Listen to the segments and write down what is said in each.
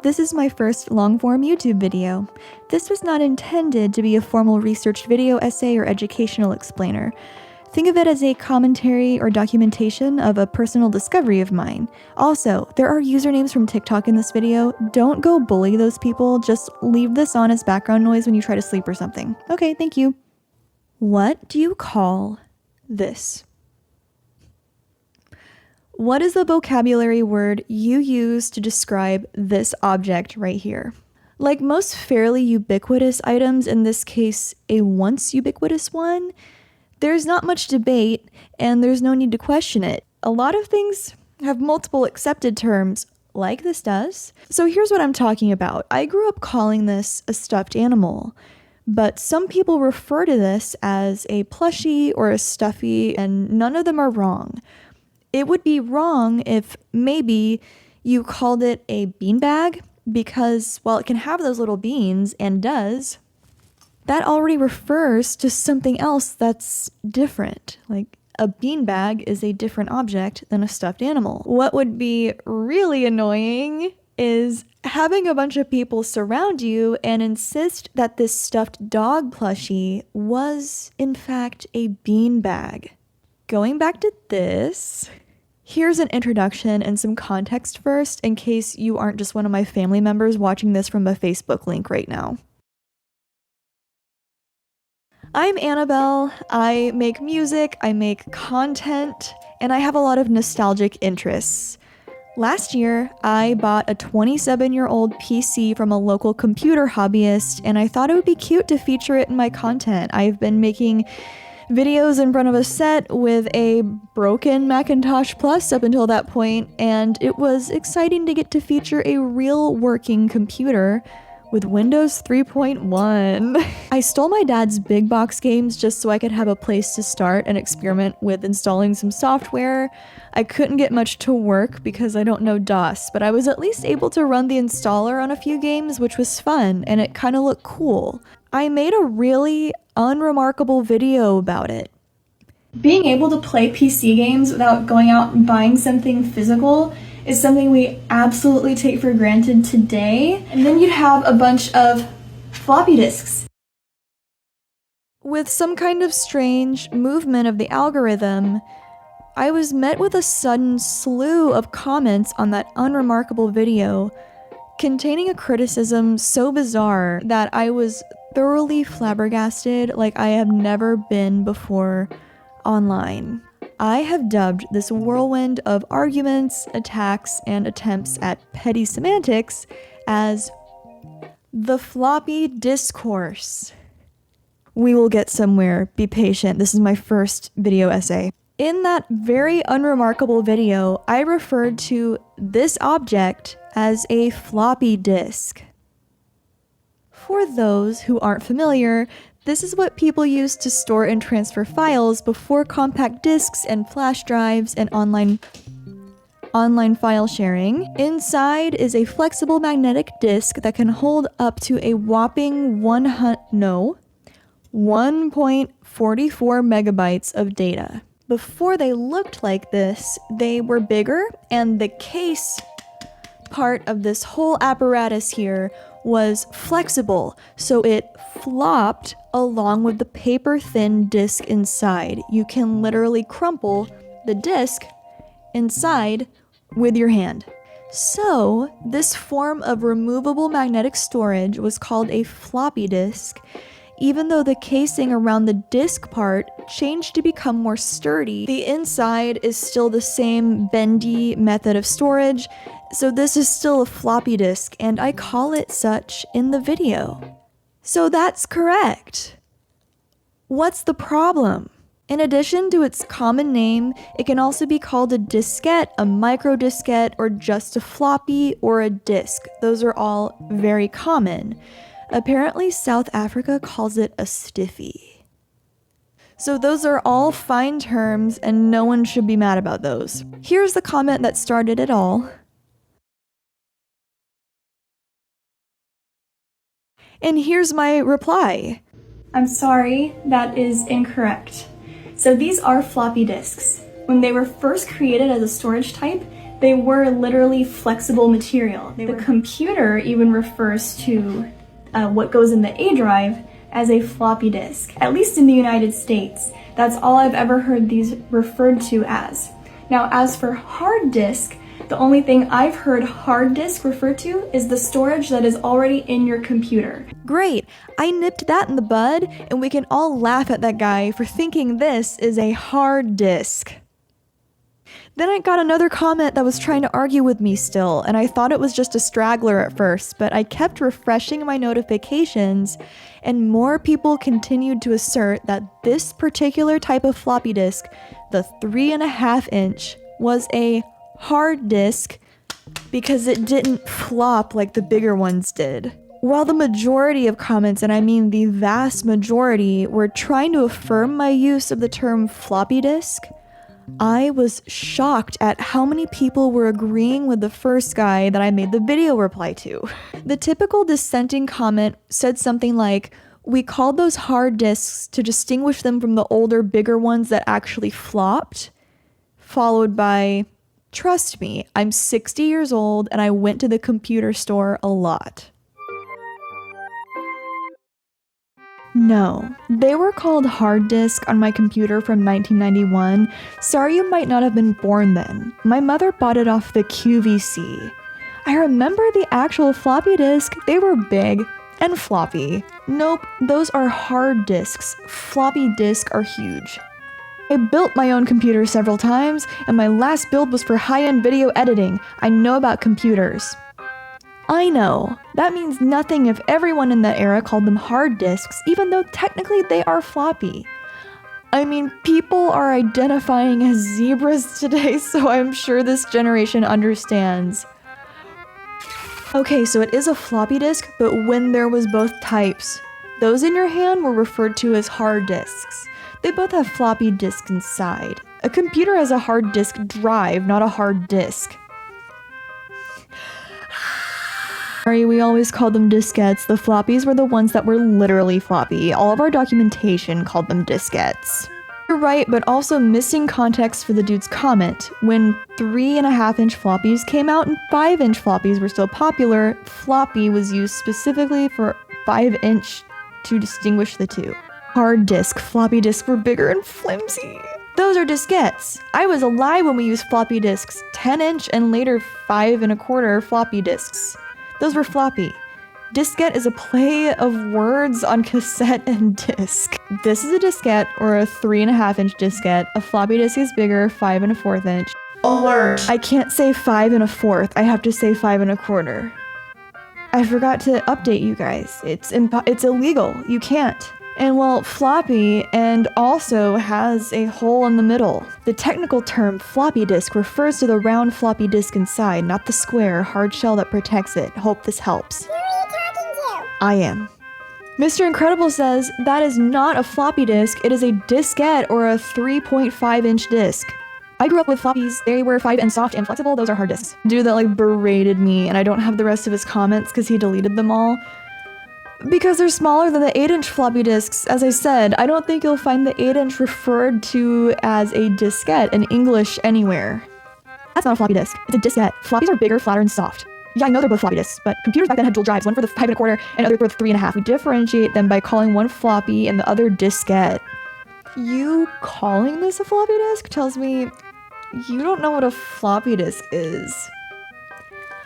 This is my first long-form YouTube video. This was not intended to be a formal researched video essay or educational explainer. Think of it as a commentary or documentation of a personal discovery of mine. Also, there are usernames from TikTok in this video. Don't go bully those people, just leave this on as background noise when you try to sleep or something. Okay, thank you. What do you call this? What is the vocabulary word you use to describe this object right here? Like most fairly ubiquitous items, in this case a once ubiquitous one, there's not much debate and there's no need to question it. A lot of things have multiple accepted terms, like this does. So here's what I'm talking about. I grew up calling this a stuffed animal, but some people refer to this as a plushie or a stuffy, and none of them are wrong. It would be wrong if maybe you called it a beanbag because, while it can have those little beans, and does, that already refers to something else that's different. Like, a beanbag is a different object than a stuffed animal. What would be really annoying is having a bunch of people surround you and insist that this stuffed dog plushie was, in fact, a beanbag. Going back to this, here's an introduction and some context first, in case you aren't just one of my family members watching this from a Facebook link right now. I'm Annabelle. I make music, I make content, and I have a lot of nostalgic interests. Last year, I bought a 27-year-old PC from a local computer hobbyist, and I thought it would be cute to feature it in my content. I've been making videos in front of a set with a broken Macintosh Plus up until that point, and it was exciting to get to feature a real working computer with Windows 3.1. I stole my dad's big box games just so I could have a place to start and experiment with installing some software. I couldn't get much to work because I don't know DOS, but I was at least able to run the installer on a few games, which was fun, and it kind of looked cool. I made a really unremarkable video about it. Being able to play PC games without going out and buying something physical is something we absolutely take for granted today. And then you'd have a bunch of floppy disks. With some kind of strange movement of the algorithm, I was met with a sudden slew of comments on that unremarkable video, containing a criticism so bizarre that I was thoroughly flabbergasted like I have never been before online. I have dubbed this whirlwind of arguments, attacks, and attempts at petty semantics as the floppy discourse. We will get somewhere, be patient, this is my first video essay. In that very unremarkable video, I referred to this object as a floppy disk. For those who aren't familiar, this is what people used to store and transfer files before compact disks and flash drives and online file sharing. Inside is a flexible magnetic disk that can hold up to a whopping 1.44 megabytes of data. Before they looked like this, they were bigger, and the case part of this whole apparatus here was flexible, so it flopped along with the paper-thin disk inside. You can literally crumple the disk inside with your hand. So, this form of removable magnetic storage was called a floppy disk, even though the casing around the disk part changed to become more sturdy. The inside is still the same bendy method of storage, so this is still a floppy disk, and I call it such in the video. So that's correct. What's the problem? In addition to its common name, it can also be called a diskette, a micro diskette, or just a floppy or a disk. Those are all very common. Apparently, South Africa calls it a stiffy. So those are all fine terms, and no one should be mad about those. Here's the comment that started it all. And here's my reply. I'm sorry, that is incorrect. So these are floppy disks. When they were first created as a storage type, They were literally flexible material. The computer even refers to what goes in the A drive as a floppy disk, at least in the United States. That's all I've ever heard these referred to as. Now, as for hard disk, the only thing I've heard hard disk referred to is the storage that is already in your computer. Great, I nipped that in the bud, and we can all laugh at that guy for thinking this is a hard disk. Then I got another comment that was trying to argue with me still, and I thought it was just a straggler at first, but I kept refreshing my notifications, and more people continued to assert that this particular type of floppy disk, the 3.5 inch, was a hard disk because it didn't flop like the bigger ones did. While the majority of comments, and I mean the vast majority, were trying to affirm my use of the term floppy disk, I was shocked at how many people were agreeing with the first guy that I made the video reply to. The typical dissenting comment said something like, "We called those hard disks to distinguish them from the older, bigger ones that actually flopped," followed by, "Trust me, I'm 60 years old and I went to the computer store a lot." No, they were called hard disk on my computer from 1991. Sorry you might not have been born then. My mother bought it off the QVC. I remember the actual floppy disk. They were big and floppy. Nope, those are hard disks. Floppy disks are huge. I built my own computer several times, and my last build was for high-end video editing. I know about computers. I know, that means nothing if everyone in that era called them hard disks, even though technically they are floppy. I mean, people are identifying as zebras today, so I'm sure this generation understands. Okay, so it is a floppy disk, but when there was both types. Those in your hand were referred to as hard disks. They both have floppy disks inside. A computer has a hard disk drive, not a hard disk. Sorry, we always called them diskettes. The floppies were the ones that were literally floppy. All of our documentation called them diskettes. You're right, but also missing context for the dude's comment. When 3.5 inch floppies came out and 5 inch floppies were still popular, floppy was used specifically for 5 inch to distinguish the two. Hard disk, floppy disks were bigger and flimsy. Those are diskettes. I was alive when we used floppy disks, 10 inch and later 5.25 floppy disks. Those were floppy. Diskette is a play of words on cassette and disc. This is a diskette, or a 3.5 inch diskette. A floppy disk is bigger, 5.25 inch. Alert! I can't say 5.25. I have to say 5.25. I forgot to update you guys. It's illegal. You can't. And well, floppy and also has a hole in the middle. The technical term floppy disk refers to the round floppy disk inside, not the square hard shell that protects it. Hope this helps. Who are you talking to? I am. Mr. Incredible says that is not a floppy disk, it is a diskette or a 3.5 inch disk. I grew up with floppies. They were 5 and soft and flexible. Those are hard disks. Dude that like berated me, and I don't have the rest of his comments because he deleted them all. Because they're smaller than the 8 inch floppy disks. As I said, I don't think you'll find the 8 inch referred to as a diskette in English anywhere. That's not a floppy disk, it's a diskette. Floppies are bigger, flatter, and soft. Yeah, I know they're both floppy disks, but computers back then had dual drives, one for the 5.25 and other for the 3.5. We differentiate them by calling one floppy and the other diskette. You calling this a floppy disk tells me you don't know what a floppy disk is.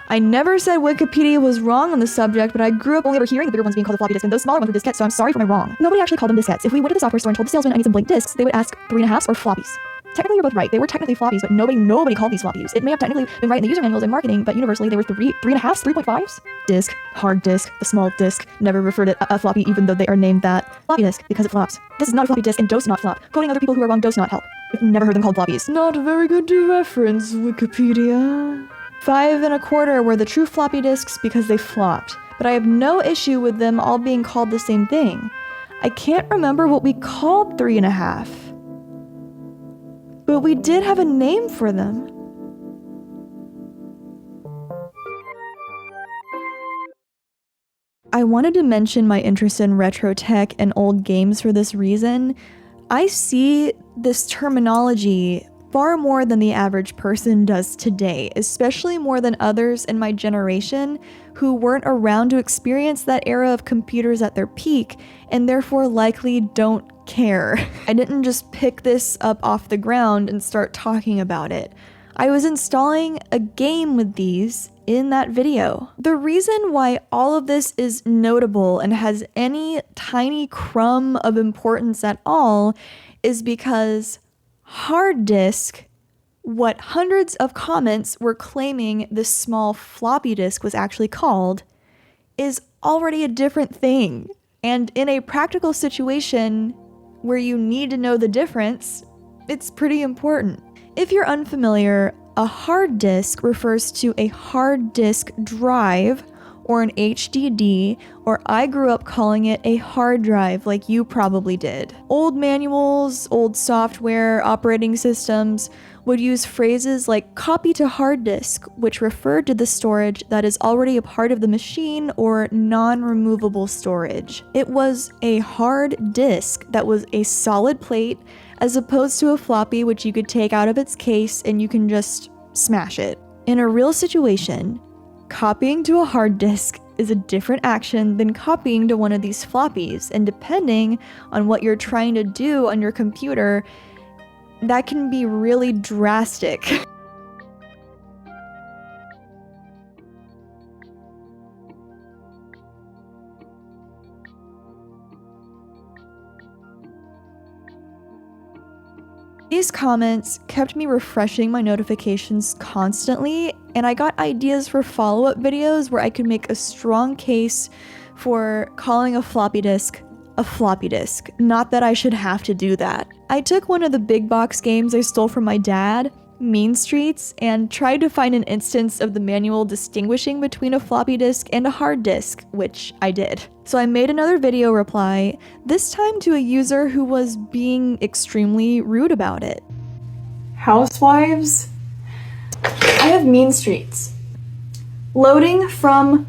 I never said Wikipedia was wrong on the subject, but I grew up only overhearing the bigger ones being called a floppy disk and those smaller ones were diskettes, so I'm sorry for my wrong. Nobody actually called them diskettes. If we went to the software store and told the salesman I need some blank disks, they would ask 3.5s or floppies. Technically, you're both right. They were technically floppies, but nobody called these floppies. It may have technically been right in the user manuals and marketing, but universally they were 3.5s, 3.5s. Disk, hard disk, the small disk, never referred to a floppy even though they are named that. Floppy disk, because it flops. This is not a floppy disk and does not flop. Quoting other people who are wrong does not help. I've never heard them called floppies. Not very good to reference, Wikipedia. 5.25 were the true floppy disks because they flopped, but I have no issue with them all being called the same thing. I can't remember what we called 3.5. But we did have a name for them. I wanted to mention my interest in retro tech and old games for this reason. I see this terminology far more than the average person does today, especially more than others in my generation who weren't around to experience that era of computers at their peak and therefore likely don't care. I didn't just pick this up off the ground and start talking about it. I was installing a game with these in that video. The reason why all of this is notable and has any tiny crumb of importance at all is because hard disk, what hundreds of comments were claiming this small floppy disk was actually called, is already a different thing. And in a practical situation where you need to know the difference, it's pretty important. If you're unfamiliar, a hard disk refers to a hard disk drive or an HDD, or I grew up calling it a hard drive like you probably did. Old manuals, old software, operating systems would use phrases like copy to hard disk, which referred to the storage that is already a part of the machine or non-removable storage. It was a hard disk that was a solid plate as opposed to a floppy which you could take out of its case and you can just smash it. In a real situation, copying to a hard disk is a different action than copying to one of these floppies, and depending on what you're trying to do on your computer, that can be really drastic. These comments kept me refreshing my notifications constantly, and I got ideas for follow-up videos where I could make a strong case for calling a floppy disk a floppy disk. Not that I should have to do that. I took one of the big box games I stole from my dad, Mean Streets, and tried to find an instance of the manual distinguishing between a floppy disk and a hard disk, which I did. So I made another video reply, this time to a user who was being extremely rude about it. Housewives? I have Mean Streets. Loading from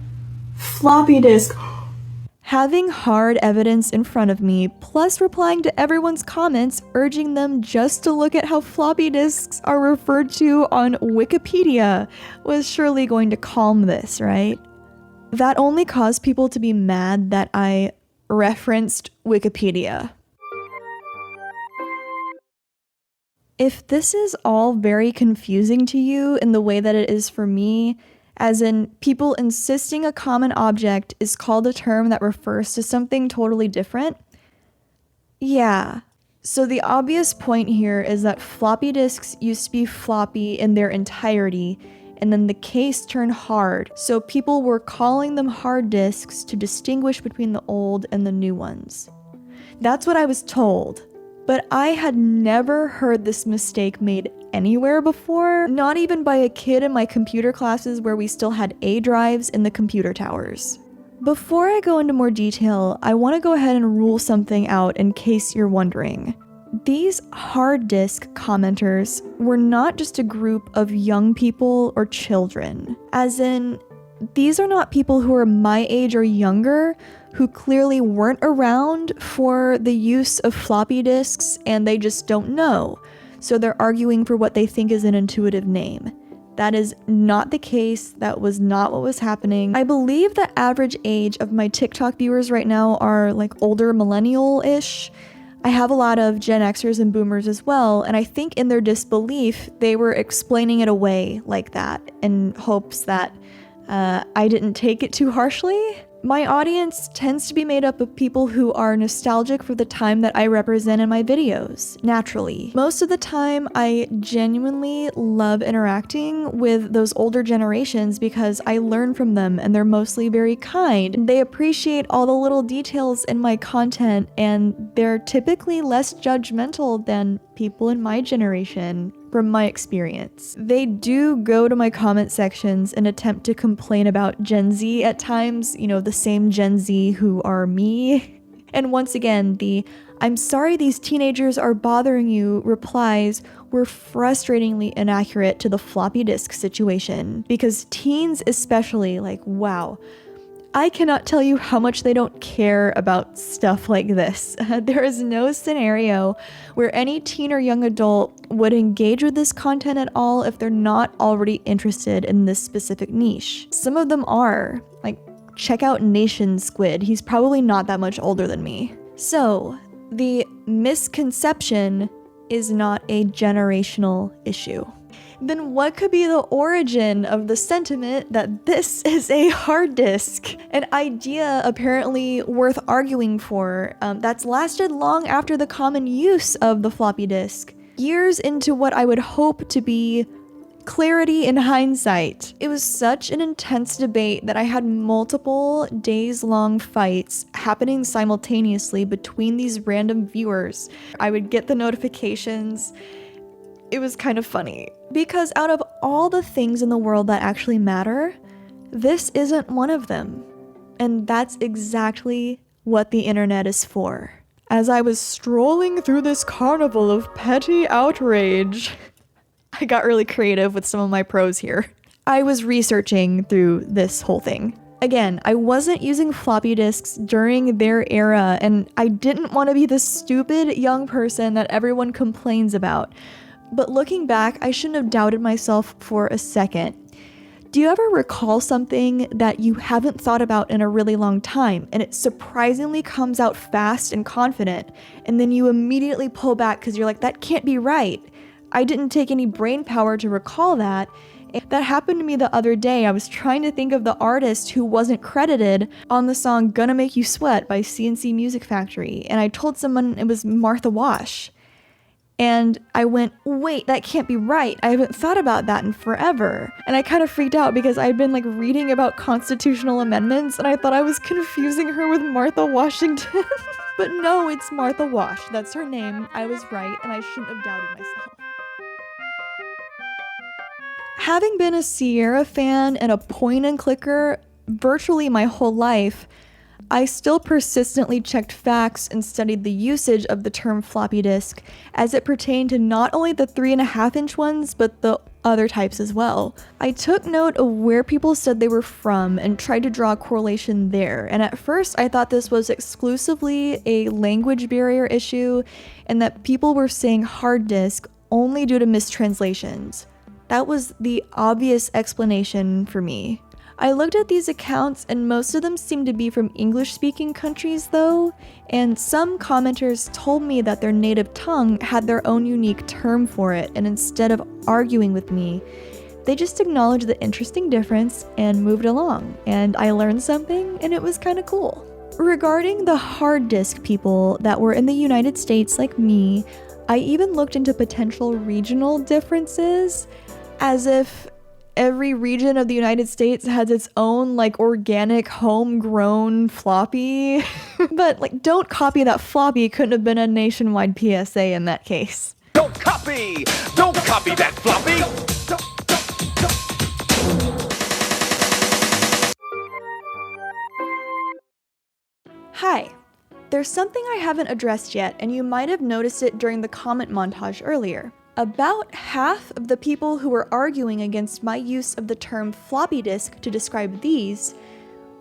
floppy disk. Having hard evidence in front of me, plus replying to everyone's comments urging them just to look at how floppy disks are referred to on Wikipedia, was surely going to calm this, right? That only caused people to be mad that I referenced Wikipedia. If this is all very confusing to you in the way that it is for me, as in people insisting a common object is called a term that refers to something totally different, yeah. So the obvious point here is that floppy disks used to be floppy in their entirety, and then the case turned hard, so people were calling them hard disks to distinguish between the old and the new ones. That's what I was told. But I had never heard this mistake made anywhere before, not even by a kid in my computer classes where we still had A drives in the computer towers. Before I go into more detail, I want to go ahead and rule something out in case you're wondering. These hard disk commenters were not just a group of young people or children, as in, these are not people who are my age or younger who clearly weren't around for the use of floppy disks and they just don't know, so they're arguing for what they think is an intuitive name. That is not the case. That was not what was happening. I believe the average age of my TikTok viewers right now are like older millennial-ish. I have a lot of Gen Xers and Boomers as well, and I think in their disbelief, they were explaining it away like that in hopes that I didn't take it too harshly. My audience tends to be made up of people who are nostalgic for the time that I represent in my videos, naturally. Most of the time, I genuinely love interacting with those older generations because I learn from them and they're mostly very kind. They appreciate all the little details in my content and they're typically less judgmental than people in my generation. From my experience. They do go to my comment sections and attempt to complain about Gen Z at times, you know, the same Gen Z who are me. And once again, the "I'm sorry these teenagers are bothering you" replies were frustratingly inaccurate to the floppy disk situation. Because teens especially, like, wow. I cannot tell you how much they don't care about stuff like this. There is no scenario where any teen or young adult would engage with this content at all if they're not already interested in this specific niche. Some of them are, like, check out Nation Squid. He's probably not that much older than me. So, the misconception is not a generational issue. Then what could be the origin of the sentiment that this is a hard disk? An idea apparently worth arguing for that's lasted long after the common use of the floppy disk. Years into what I would hope to be clarity in hindsight. It was such an intense debate that I had multiple days-long fights happening simultaneously between these random viewers. I would get the notifications. It was kind of funny. Because out of all the things in the world that actually matter, this isn't one of them. And that's exactly what the internet is for. As I was strolling through this carnival of petty outrage, I got really creative with some of my prose here. I was researching through this whole thing. Again, I wasn't using floppy disks during their era, and I didn't want to be the stupid young person that everyone complains about. But looking back, I shouldn't have doubted myself for a second. Do you ever recall something that you haven't thought about in a really long time, and it surprisingly comes out fast and confident, and then you immediately pull back because you're like, that can't be right. I didn't take any brain power to recall that. That happened to me the other day. I was trying to think of the artist who wasn't credited on the song Gonna Make You Sweat by CNC Music Factory, and I told someone it was Martha Wash. And I went, wait, that can't be right. I haven't thought about that in forever. And I kind of freaked out because I'd been reading about constitutional amendments and I thought I was confusing her with Martha Washington. But no, it's Martha Wash. That's her name. I was right and I shouldn't have doubted myself. Having been a Sierra fan and a point and clicker virtually my whole life, I still persistently checked facts and studied the usage of the term floppy disk as it pertained to not only the 3.5-inch ones, but the other types as well. I took note of where people said they were from and tried to draw a correlation there, and at first I thought this was exclusively a language barrier issue and that people were saying hard disk only due to mistranslations. That was the obvious explanation for me. I looked at these accounts and most of them seemed to be from English-speaking countries though, and some commenters told me that their native tongue had their own unique term for it, and instead of arguing with me, they just acknowledged the interesting difference and moved along, and I learned something and it was kind of cool. Regarding the hard disk people that were in the United States like me, I even looked into potential regional differences, as if every region of the United States has its own organic homegrown floppy. But don't copy that floppy couldn't have been a nationwide PSA in that case. Don't copy that floppy. Hi. There's something I haven't addressed yet, and you might have noticed it during the comment montage earlier. About half of the people who were arguing against my use of the term floppy disk to describe these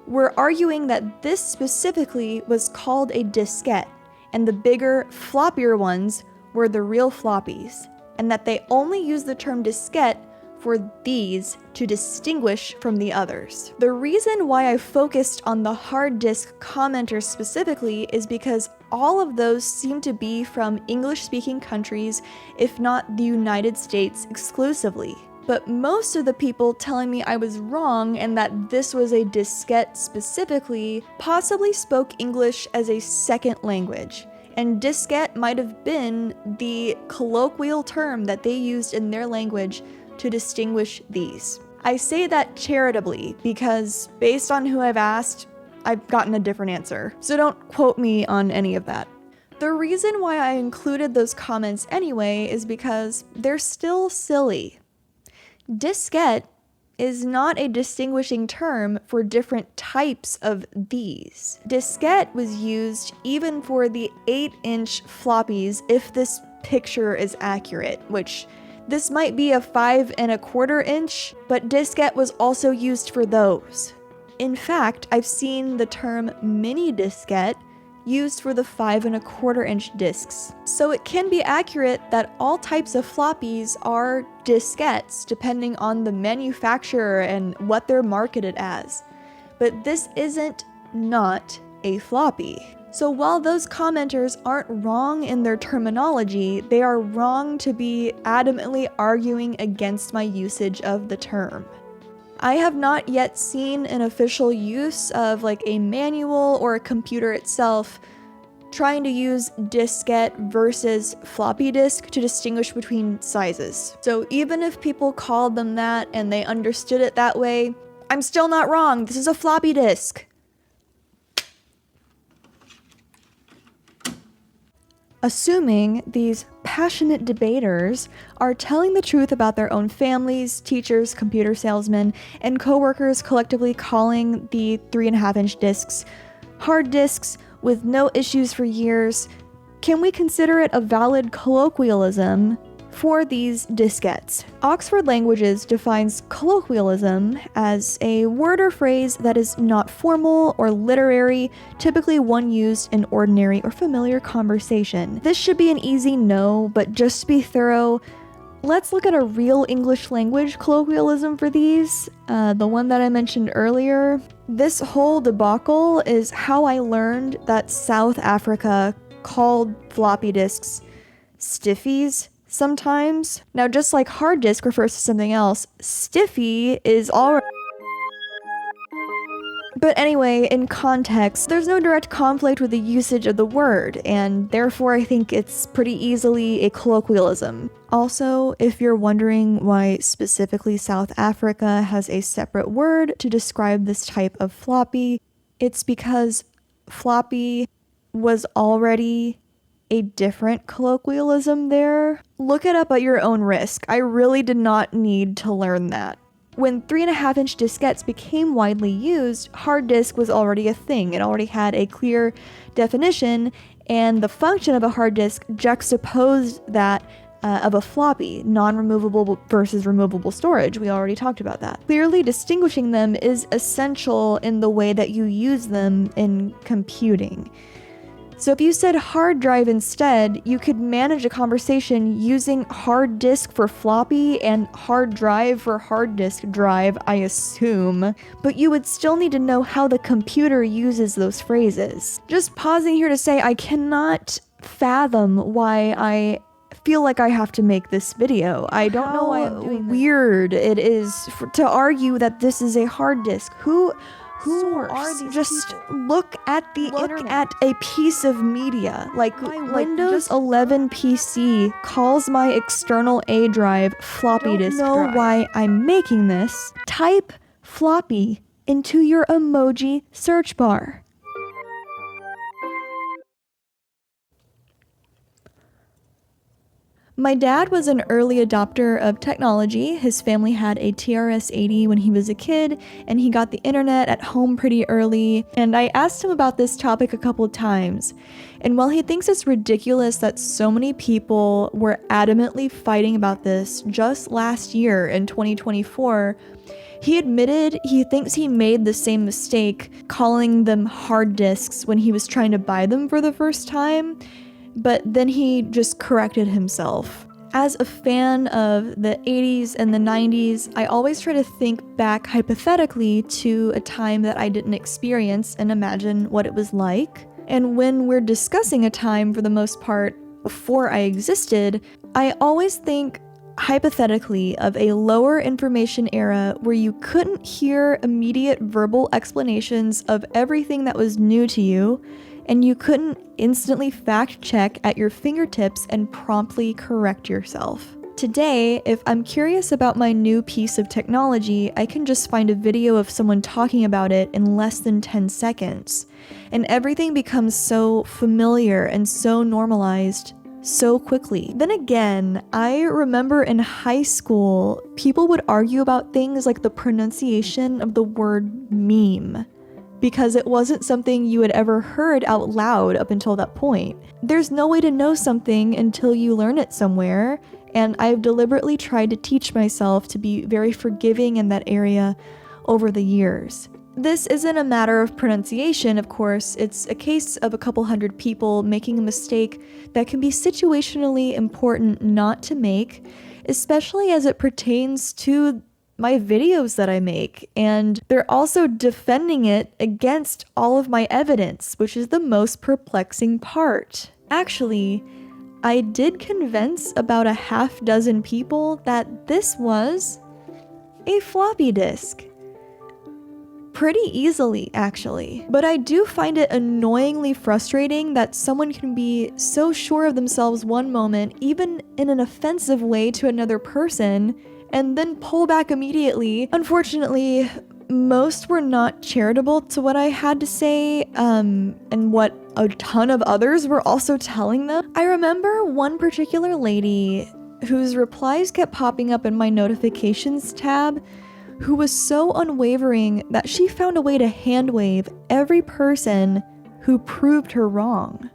were arguing that this specifically was called a diskette, and the bigger, floppier ones were the real floppies, and that they only use the term diskette for these to distinguish from the others. The reason why I focused on the hard disk commenters specifically is because all of those seem to be from English-speaking countries, if not the United States exclusively. But most of the people telling me I was wrong and that this was a diskette specifically possibly spoke English as a second language, and diskette might have been the colloquial term that they used in their language to distinguish these. I say that charitably because based on who I've asked, I've gotten a different answer, so don't quote me on any of that. The reason why I included those comments anyway is because they're still silly. Diskette is not a distinguishing term for different types of these. Diskette was used even for the 8-inch floppies if this picture is accurate, which this might be a 5 1/4 inch, but diskette was also used for those. In fact, I've seen the term mini diskette used for the 5¼ inch discs. So it can be accurate that all types of floppies are diskettes, depending on the manufacturer and what they're marketed as. But this isn't not a floppy. So while those commenters aren't wrong in their terminology, they are wrong to be adamantly arguing against my usage of the term. I have not yet seen an official use of like a manual or a computer itself trying to use diskette versus floppy disk to distinguish between sizes. So even if people called them that and they understood it that way, I'm still not wrong. This is a floppy disk. Assuming these passionate debaters are telling the truth about their own families, teachers, computer salesmen, and coworkers collectively calling the 3½ inch discs hard disks with no issues for years, can we consider it a valid colloquialism for these diskettes? Oxford Languages defines colloquialism as a word or phrase that is not formal or literary, typically one used in ordinary or familiar conversation. This should be an easy no, but just to be thorough, let's look at a real English language colloquialism for these. The one that I mentioned earlier. This whole debacle is how I learned that South Africa called floppy disks stiffies sometimes. Now, just like hard disk refers to something else, stiffy is already. But anyway, in context, there's no direct conflict with the usage of the word, and therefore I think it's pretty easily a colloquialism. Also, if you're wondering why specifically South Africa has a separate word to describe this type of floppy, it's because floppy was already a different colloquialism there. Look it up at your own risk. I really did not need to learn that. When 3½ inch diskettes became widely used, hard disk was already a thing. It already had a clear definition, and the function of a hard disk juxtaposed that of a floppy, non-removable versus removable storage. We already talked about that. Clearly distinguishing them is essential in the way that you use them in computing. So if you said hard drive instead, you could manage a conversation using hard disk for floppy and hard drive for hard disk drive, I assume, but you would still need to know how the computer uses those phrases. Just pausing here to say I cannot fathom why I feel like I have to make this video. I don't know why I'm doing weird it is to argue that this is a hard disk. Who are these just people? Look at a piece of media. Like Windows 11 PC calls my external A drive floppy disk drive. I don't know why I'm making this. Type floppy into your emoji search bar. My dad was an early adopter of technology. His family had a TRS-80 when he was a kid, and he got the internet at home pretty early, and I asked him about this topic a couple of times. And while he thinks it's ridiculous that so many people were adamantly fighting about this just last year in 2024, he admitted he thinks he made the same mistake calling them hard disks when he was trying to buy them for the first time, but then he just corrected himself. As a fan of the 80s and the 90s, I always try to think back hypothetically to a time that I didn't experience and imagine what it was like. And when we're discussing a time, for the most part, before I existed, I always think hypothetically of a lower information era where you couldn't hear immediate verbal explanations of everything that was new to you, and you couldn't instantly fact check at your fingertips and promptly correct yourself. Today, if I'm curious about my new piece of technology, I can just find a video of someone talking about it in less than 10 seconds. And everything becomes so familiar and so normalized so quickly. Then again, I remember in high school, people would argue about things like the pronunciation of the word meme, because it wasn't something you had ever heard out loud up until that point. There's no way to know something until you learn it somewhere, and I've deliberately tried to teach myself to be very forgiving in that area over the years. This isn't a matter of pronunciation, of course. It's a case of a couple hundred people making a mistake that can be situationally important not to make, especially as it pertains to my videos that I make. And they're also defending it against all of my evidence, which is the most perplexing part. Actually, I did convince about a half dozen people that this was a floppy disk. Pretty easily, actually. But I do find it annoyingly frustrating that someone can be so sure of themselves one moment, even in an offensive way to another person, and then pull back immediately. Unfortunately, most were not charitable to what I had to say, and what a ton of others were also telling them. I remember one particular lady whose replies kept popping up in my notifications tab, who was so unwavering that she found a way to hand-wave every person who proved her wrong.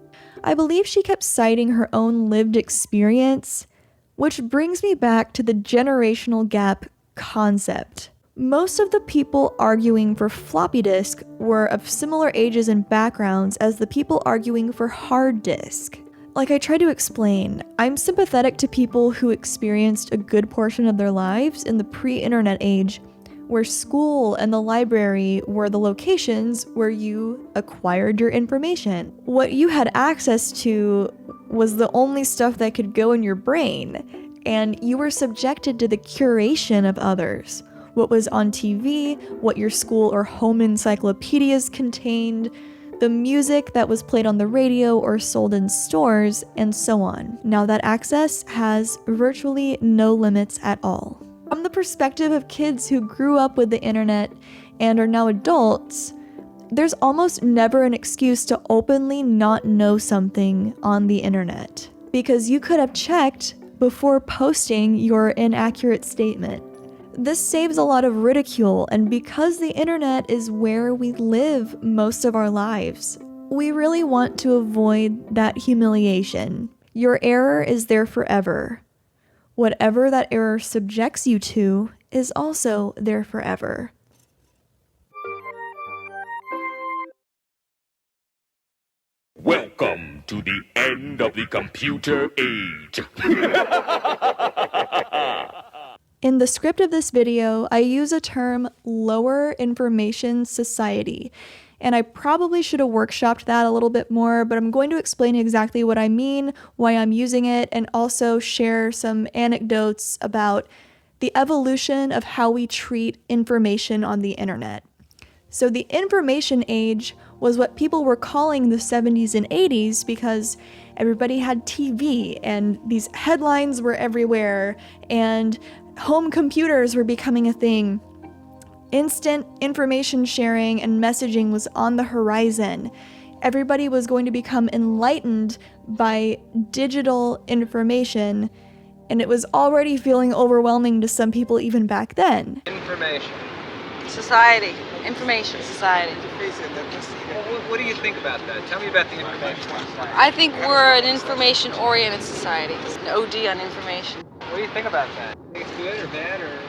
I believe she kept citing her own lived experience, which brings me back to the generational gap concept. Most of the people arguing for floppy disk were of similar ages and backgrounds as the people arguing for hard disk. Like I tried to explain, I'm sympathetic to people who experienced a good portion of their lives in the pre-internet age, where school and the library were the locations where you acquired your information. What you had access to was the only stuff that could go in your brain, and you were subjected to the curation of others. What was on TV, what your school or home encyclopedias contained, the music that was played on the radio or sold in stores, and so on. Now that access has virtually no limits at all. From the perspective of kids who grew up with the internet and are now adults, there's almost never an excuse to openly not know something on the internet, because you could have checked before posting your inaccurate statement. This saves a lot of ridicule, and because the internet is where we live most of our lives, we really want to avoid that humiliation. Your error is there forever. Whatever that error subjects you to is also there forever. Welcome to the end of the computer age. In the script of this video, I use a term lower information society, and I probably should have workshopped that a little bit more, but I'm going to explain exactly what I mean, why I'm using it, and also share some anecdotes about the evolution of how we treat information on the internet. So the information age was what people were calling the 70s and 80s because everybody had TV and these headlines were everywhere and home computers were becoming a thing. Instant information sharing and messaging was on the horizon. Everybody was going to become enlightened by digital information, and it was already feeling overwhelming to some people even back then. Information. Society. Information society. What do you think about that? Tell me about the information society. I think we're an information-oriented society. It's an OD on information. What do you think about that? Think it's good or bad or?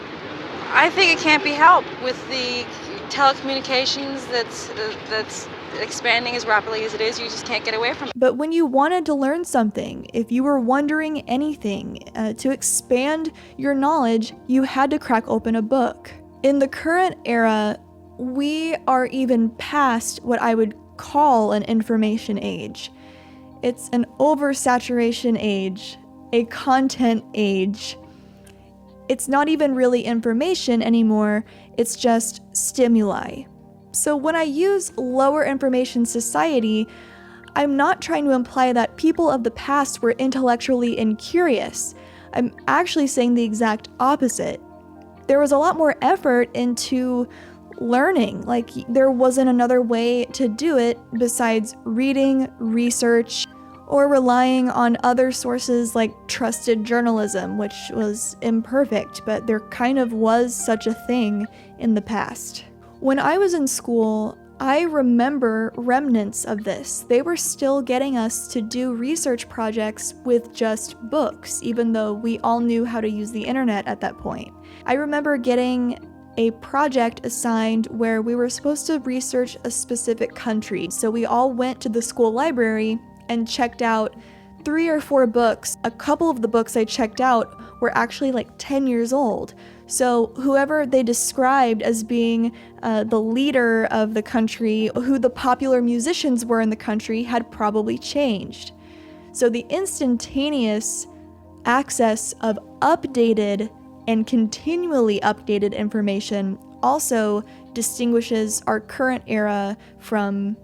I think it can't be helped with the telecommunications that's expanding as rapidly as it is. You just can't get away from it. But when you wanted to learn something, if you were wondering anything, to expand your knowledge, you had to crack open a book. In the current era, we are even past what I would call an information age. It's an oversaturation age, a content age. It's not even really information anymore, it's just stimuli. So when I use lower information society, I'm not trying to imply that people of the past were intellectually incurious. I'm actually saying the exact opposite. There was a lot more effort into learning. Like, there wasn't another way to do it besides reading, research, or relying on other sources like trusted journalism, which was imperfect, but there kind of was such a thing in the past. When I was in school, I remember remnants of this. They were still getting us to do research projects with just books, even though we all knew how to use the internet at that point. I remember getting a project assigned where we were supposed to research a specific country. So we all went to the school library and checked out 3 or 4 books. A couple of the books I checked out were actually like 10 years old. So whoever they described as being the leader of the country, who the popular musicians were in the country, had probably changed. So the instantaneous access of updated and continually updated information also distinguishes our current era from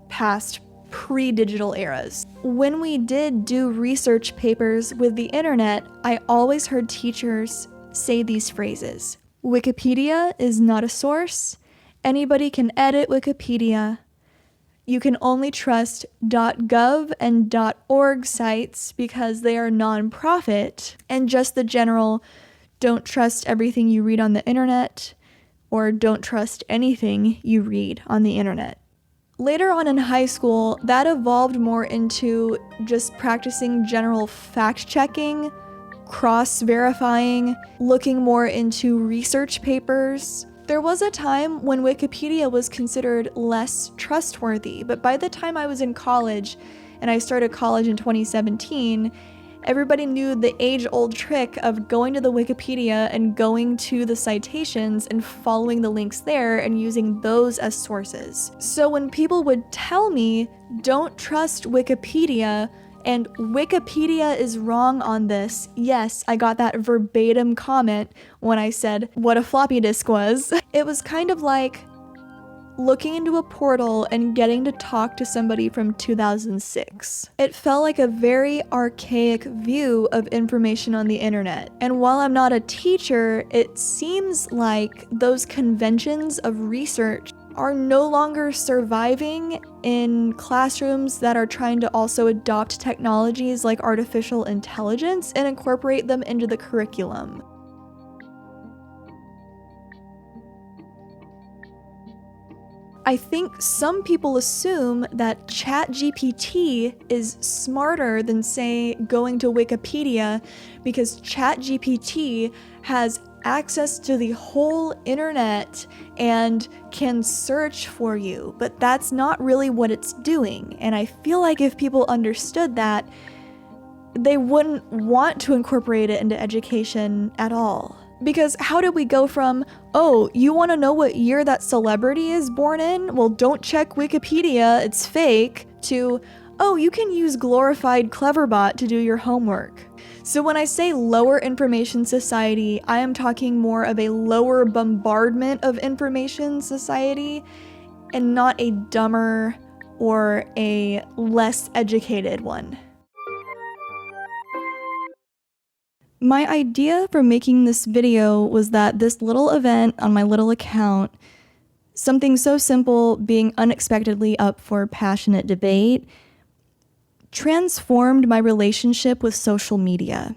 past pre-digital eras. When we did do research papers with the internet, I always heard teachers say these phrases. Wikipedia is not a source. Anybody can edit Wikipedia. You can only trust .gov and .org sites because they are non-profit, and just the general don't trust everything you read on the internet, or don't trust anything you read on the internet. Later on in high school, that evolved more into just practicing general fact-checking, cross-verifying, looking more into research papers. There was a time when Wikipedia was considered less trustworthy, but by the time I was in college, and I started college in 2017, everybody knew the age-old trick of going to the Wikipedia and going to the citations and following the links there and using those as sources. So when people would tell me, don't trust Wikipedia, and Wikipedia is wrong on this, yes, I got that verbatim comment when I said what a floppy disk was. It was kind of like looking into a portal and getting to talk to somebody from 2006. It felt like a very archaic view of information on the internet. And while I'm not a teacher, it seems like those conventions of research are no longer surviving in classrooms that are trying to also adopt technologies like artificial intelligence and incorporate them into the curriculum. I think some people assume that ChatGPT is smarter than, say, going to Wikipedia because ChatGPT has access to the whole internet and can search for you, but that's not really what it's doing. And I feel like if people understood that, they wouldn't want to incorporate it into education at all. Because how did we go from, oh, you want to know what year that celebrity is born in? Well, don't check Wikipedia, it's fake, to, oh, you can use glorified Cleverbot to do your homework. So when I say lower information society, I am talking more of a lower bombardment of information society and not a dumber or a less educated one. My idea for making this video was that this little event on my little account, something so simple being unexpectedly up for passionate debate, transformed my relationship with social media.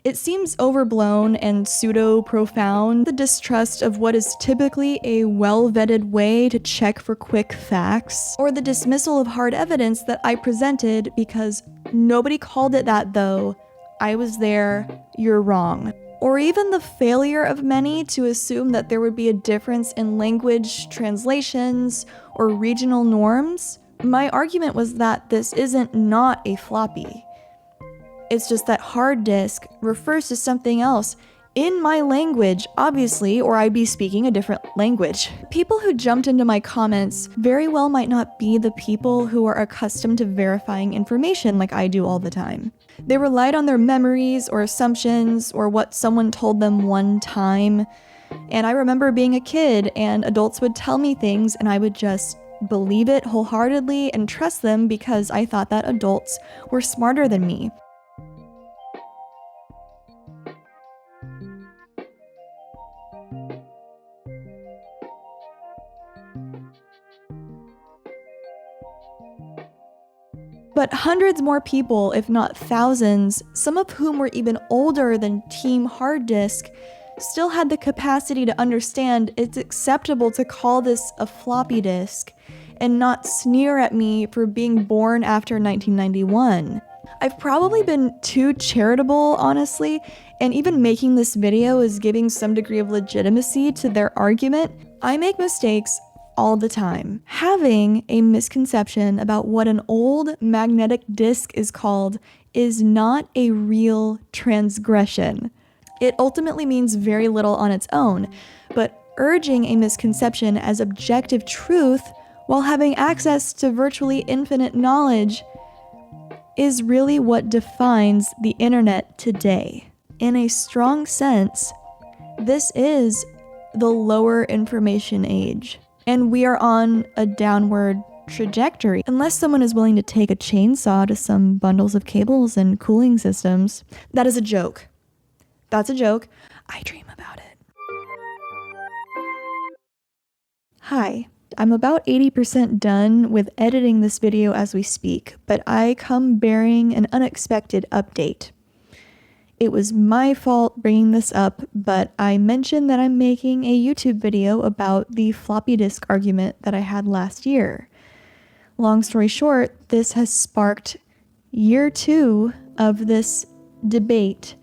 It seems overblown and pseudo-profound, the distrust of what is typically a well-vetted way to check for quick facts, or the dismissal of hard evidence that I presented because nobody called it that though, I was there, you're wrong. Or even the failure of many to assume that there would be a difference in language, translations, or regional norms. My argument was that this isn't not a floppy. It's just that hard disk refers to something else in my language, obviously, or I'd be speaking a different language. People who jumped into my comments very well might not be the people who are accustomed to verifying information like I do all the time. They relied on their memories or assumptions or what someone told them one time. And I remember being a kid and adults would tell me things and I would just believe it wholeheartedly and trust them because I thought that adults were smarter than me. But hundreds more people, if not thousands, some of whom were even older than Team Hard Disk, still had the capacity to understand it's acceptable to call this a floppy disk and not sneer at me for being born after 1991. I've probably been too charitable, honestly, And even making this video is giving some degree of legitimacy to their argument. I make mistakes all the time. Having a misconception about what an old magnetic disk is called is not a real transgression. It ultimately means very little on its own, but urging a misconception as objective truth while having access to virtually infinite knowledge is really what defines the internet today. In a strong sense, this is the lower information age, and we are on a downward trajectory. Unless someone is willing to take a chainsaw to some bundles of cables and cooling systems. That is a joke. That's a joke. I dream about it. Hi. I'm about 80% done with editing this video as we speak, but I come bearing an unexpected update. It was my fault bringing this up, but I mentioned that I'm making a YouTube video about the floppy disk argument that I had last year. Long story short, this has sparked year 2 of this debate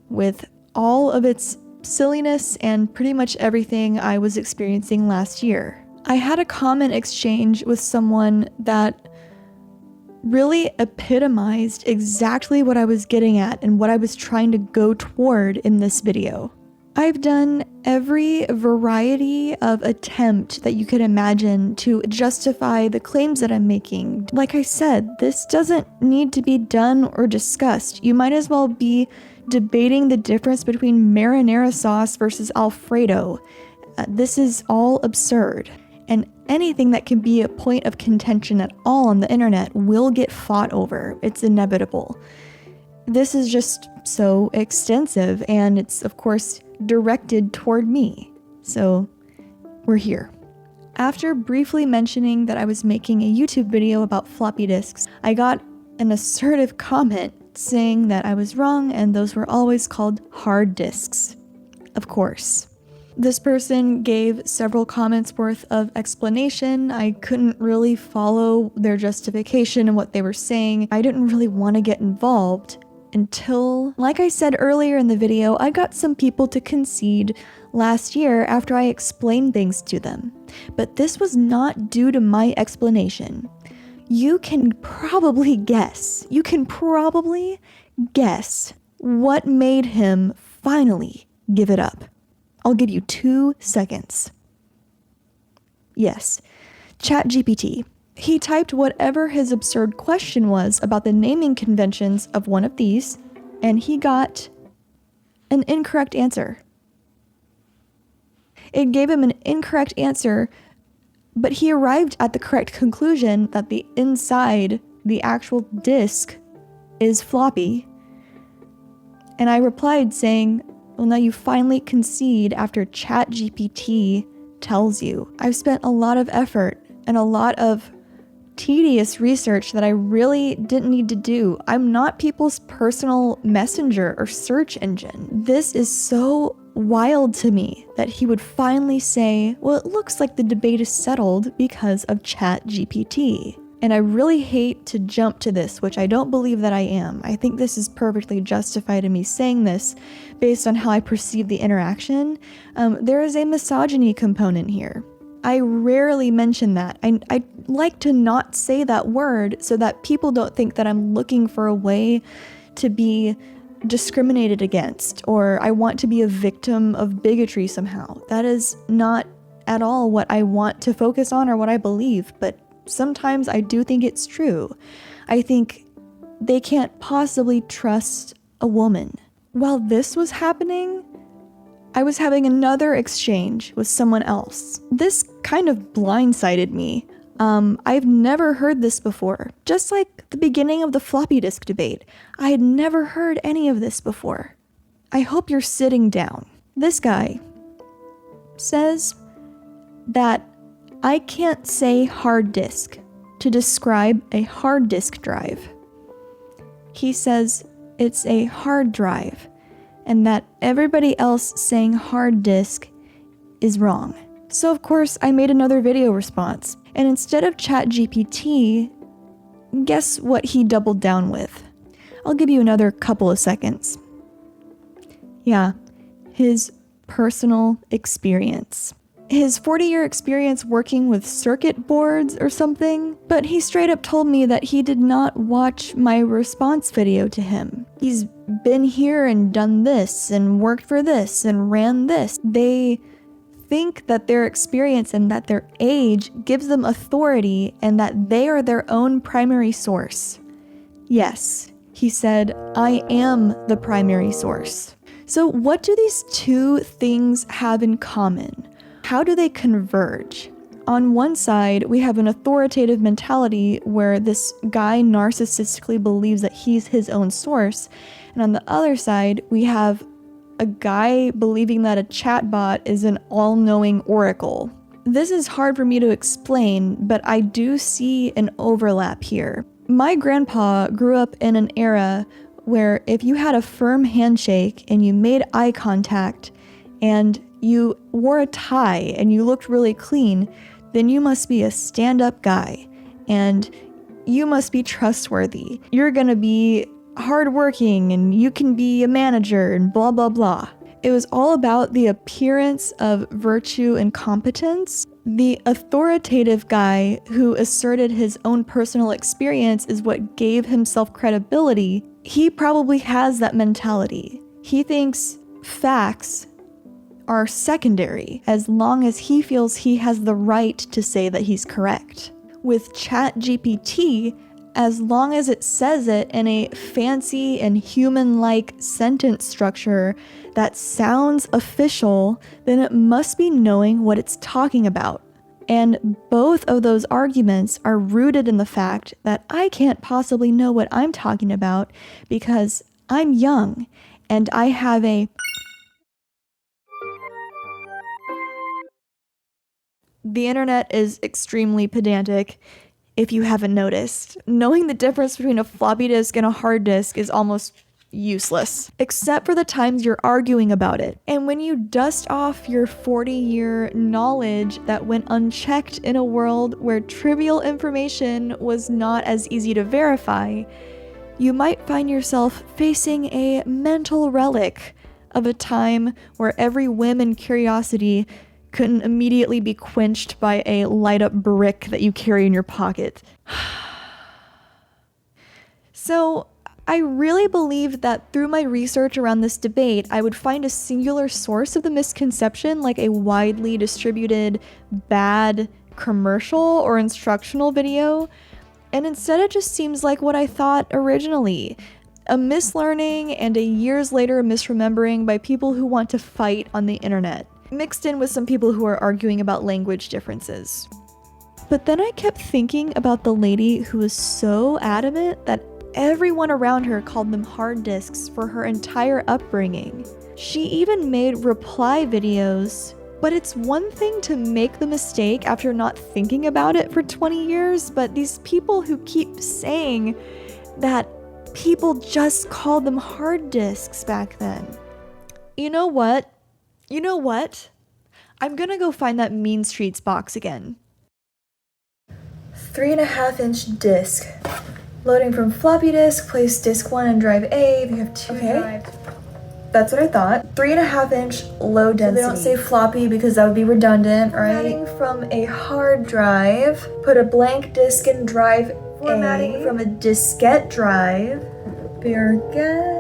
with all of its silliness and pretty much everything I was experiencing last year. I had a comment exchange with someone that really epitomized exactly what I was getting at and what I was trying to go toward in this video. I've done every variety of attempt that you could imagine to justify the claims that I'm making. Like I said, this doesn't need to be done or discussed. You might as well be debating the difference between marinara sauce versus Alfredo. This is all absurd. And anything that can be a point of contention at all on the internet will get fought over. It's inevitable. This is just so extensive, and it's, of course, directed toward me. So, we're here. After briefly mentioning that I was making a YouTube video about floppy disks, I got an assertive comment saying that I was wrong and those were always called hard disks. Of course. This person gave several comments worth of explanation. I couldn't really follow their justification and what they were saying. I didn't really want to get involved until, like I said earlier in the video, I got some people to concede last year after I explained things to them. But this was not due to my explanation. You can probably guess what made him finally give it up. I'll give you 2 seconds. Yes, ChatGPT. He typed whatever his absurd question was about the naming conventions of one of these, and he got an incorrect answer. It gave him an incorrect answer, but he arrived at the correct conclusion that the inside, the actual disk, is floppy. And I replied saying, well, now you finally concede after ChatGPT tells you. I've spent a lot of effort and a lot of tedious research that I really didn't need to do. I'm not people's personal messenger or search engine. This is so wild to me that he would finally say, well, it looks like the debate is settled because of ChatGPT. And I really hate to jump to this, which I don't believe that I am. I think this is perfectly justified in me saying this based on how I perceive the interaction. There is a misogyny component here. I rarely mention that. I like to not say that word so that people don't think that I'm looking for a way to be discriminated against or I want to be a victim of bigotry somehow. That is not at all what I want to focus on or what I believe, but sometimes I do think it's true. I think they can't possibly trust a woman. While this was happening, I was having another exchange with someone else. This kind of blindsided me. I've never heard this before. Just like the beginning of the floppy disk debate, I had never heard any of this before. I hope you're sitting down. This guy says that I can't say hard disk to describe a hard disk drive. He says it's a hard drive and that everybody else saying hard disk is wrong. So of course I made another video response, and instead of ChatGPT, guess what he doubled down with? I'll give you another couple of seconds. Yeah, his personal experience. His 40-year experience working with circuit boards or something, but he straight up told me that he did not watch my response video to him. He's been here and done this and worked for this and ran this. They think that their experience and that their age gives them authority and that they are their own primary source. Yes, he said, I am the primary source. So what do these two things have in common? How do they converge? On one side, we have an authoritative mentality where this guy narcissistically believes that he's his own source. And on the other side, we have a guy believing that a chatbot is an all-knowing oracle. This is hard for me to explain, but I do see an overlap here. My grandpa grew up in an era where if you had a firm handshake and you made eye contact and you wore a tie and you looked really clean, then you must be a stand-up guy and you must be trustworthy. You're gonna be hardworking and you can be a manager and blah, blah, blah. It was all about the appearance of virtue and competence. The authoritative guy who asserted his own personal experience is what gave himself credibility. He probably has that mentality. He thinks facts are secondary as long as he feels he has the right to say that he's correct. With ChatGPT, as long as it says it in a fancy and human-like sentence structure that sounds official, then it must be knowing what it's talking about. And both of those arguments are rooted in the fact that I can't possibly know what I'm talking about because I'm young and I have a The internet is extremely pedantic, if you haven't noticed. Knowing the difference between a floppy disk and a hard disk is almost useless, except for the times you're arguing about it. And when you dust off your 40-year knowledge that went unchecked in a world where trivial information was not as easy to verify, you might find yourself facing a mental relic of a time where every whim and curiosity couldn't immediately be quenched by a light-up brick that you carry in your pocket. So, I really believed that through my research around this debate, I would find a singular source of the misconception, like a widely distributed bad commercial or instructional video, and instead it just seems like what I thought originally. A mislearning and a years later misremembering by people who want to fight on the internet, mixed in with some people who are arguing about language differences. But then I kept thinking about the lady who was so adamant that everyone around her called them hard disks for her entire upbringing. She even made reply videos, but it's one thing to make the mistake after not thinking about it for 20 years, but these people who keep saying that people just called them hard disks back then. You know what? I'm gonna go find that Mean Streets box again. 3.5-inch disk. Loading from floppy disk, place disk 1 in drive A. We have two drives. That's what I thought. 3.5-inch low density. So they don't say floppy because that would be redundant, right? Formatting from a hard drive. Put a blank disk in drive Formatting from a diskette drive. Beer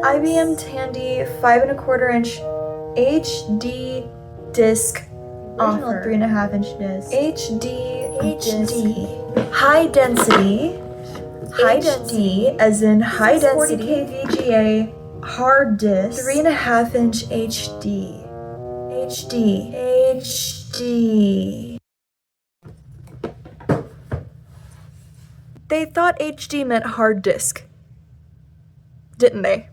IBM Tandy 5.25-inch HD disk. Original 3.5-inch disk. HD. High density. High density, as in high density 40K VGA hard disk. 3.5-inch HD. HD. They thought HD meant hard disk, didn't they?